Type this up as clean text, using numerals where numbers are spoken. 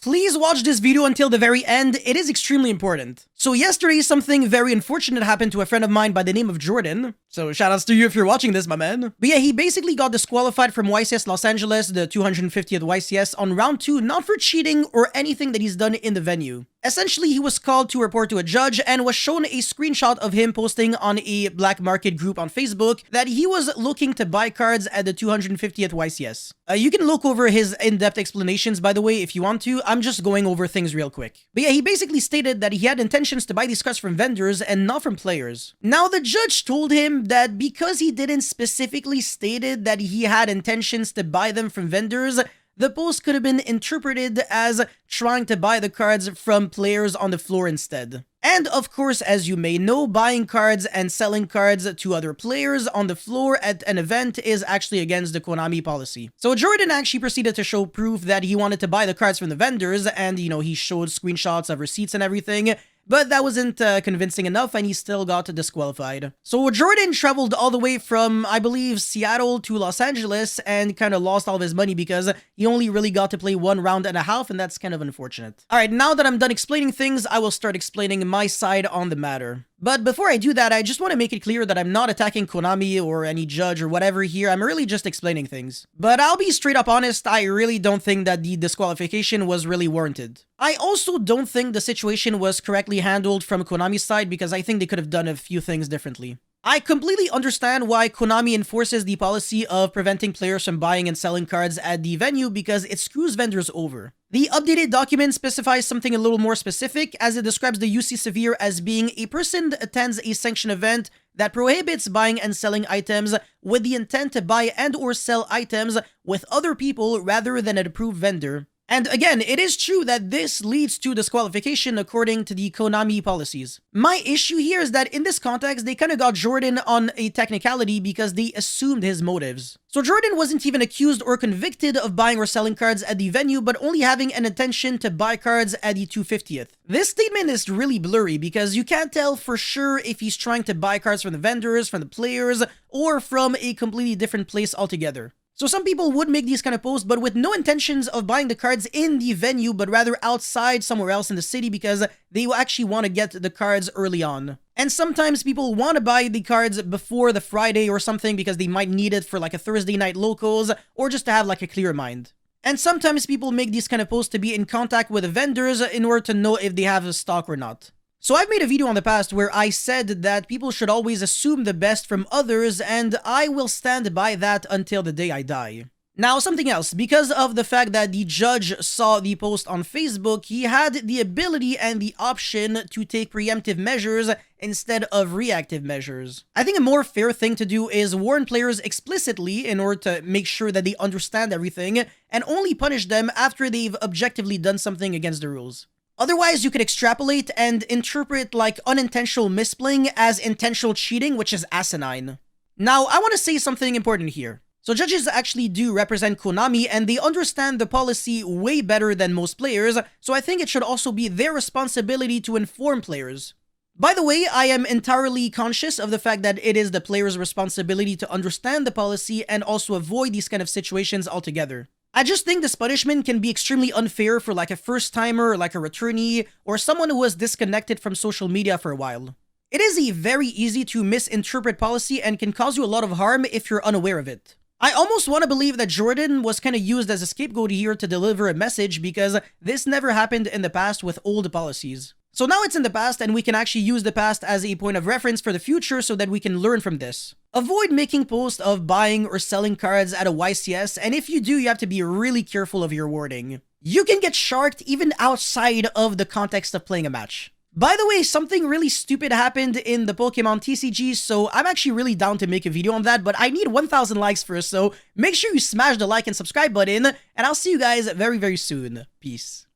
Please watch this video until the very end, it is extremely important. So yesterday, something very unfortunate happened to a friend of mine by the name of Jordan. So shoutouts to you if you're watching this, my man. But yeah, he basically got disqualified from YCS Los Angeles, the 250th YCS, on round 2, not for cheating or anything that he's done in the venue. Essentially, he was called to report to a judge and was shown a screenshot of him posting on a black market group on Facebook that he was looking to buy cards at the 250th YCS. You can look over his in-depth explanations, by the way, if you want to. I'm just going over things real quick. But yeah, he basically stated that he had intentions to buy these cards from vendors and not from players. Now, the judge told him that because he didn't specifically stated that he had intentions to buy them from vendors, the post could have been interpreted as trying to buy the cards from players on the floor instead. And of course, as you may know, buying cards and selling cards to other players on the floor at an event is actually against the Konami policy. So Jordan actually proceeded to show proof that he wanted to buy the cards from the vendors, and he showed screenshots of receipts and everything. But that wasn't convincing enough, and he still got disqualified. So Jordan traveled all the way from, I believe, Seattle to Los Angeles and kind of lost all of his money because he only really got to play 1.5 rounds, and that's kind of unfortunate. Alright, now that I'm done explaining things, I will start explaining my side on the matter. But before I do that, I just want to make it clear that I'm not attacking Konami or any judge or whatever here. I'm really just explaining things. But I'll be straight up honest, I really don't think that the disqualification was really warranted. I also don't think the situation was correctly handled from Konami's side because I think they could have done a few things differently. I completely understand why Konami enforces the policy of preventing players from buying and selling cards at the venue because it screws vendors over. The updated document specifies something a little more specific as it describes the UC Severe as being a person that attends a sanctioned event that prohibits buying and selling items with the intent to buy and or sell items with other people rather than an approved vendor. And again, it is true that this leads to disqualification according to the Konami policies. My issue here is that in this context, they kind of got Jordan on a technicality because they assumed his motives. So Jordan wasn't even accused or convicted of buying or selling cards at the venue, but only having an intention to buy cards at the 250th. This statement is really blurry because you can't tell for sure if he's trying to buy cards from the vendors, from the players, or from a completely different place altogether. So some people would make these kind of posts, but with no intentions of buying the cards in the venue, but rather outside somewhere else in the city because they actually want to get the cards early on. And sometimes people want to buy the cards before the Friday or something because they might need it for like a Thursday night locals or just to have like a clear mind. And sometimes people make these kind of posts to be in contact with the vendors in order to know if they have a stock or not. So I've made a video in the past where I said that people should always assume the best from others, and I will stand by that until the day I die. Now, something else. Because of the fact that the judge saw the post on Facebook, he had the ability and the option to take preemptive measures instead of reactive measures. I think a more fair thing to do is warn players explicitly in order to make sure that they understand everything, and only punish them after they've objectively done something against the rules. Otherwise, you could extrapolate and interpret like unintentional misplaying as intentional cheating, which is asinine. Now, I want to say something important here. So judges actually do represent Konami and they understand the policy way better than most players, so I think it should also be their responsibility to inform players. By the way, I am entirely conscious of the fact that it is the player's responsibility to understand the policy and also avoid these kind of situations altogether. I just think this punishment can be extremely unfair for like a first-timer, like a returnee, or someone who was disconnected from social media for a while. It is a very easy to misinterpret policy and can cause you a lot of harm if you're unaware of it. I almost want to believe that Jordan was kind of used as a scapegoat here to deliver a message because this never happened in the past with old policies. So now it's in the past and we can actually use the past as a point of reference for the future so that we can learn from this. Avoid making posts of buying or selling cards at a YCS, and if you do, you have to be really careful of your wording. You can get sharked even outside of the context of playing a match. By the way, something really stupid happened in the Pokemon TCG, so I'm actually really down to make a video on that, but I need 1,000 likes first, so make sure you smash the like and subscribe button, and I'll see you guys very, very soon. Peace.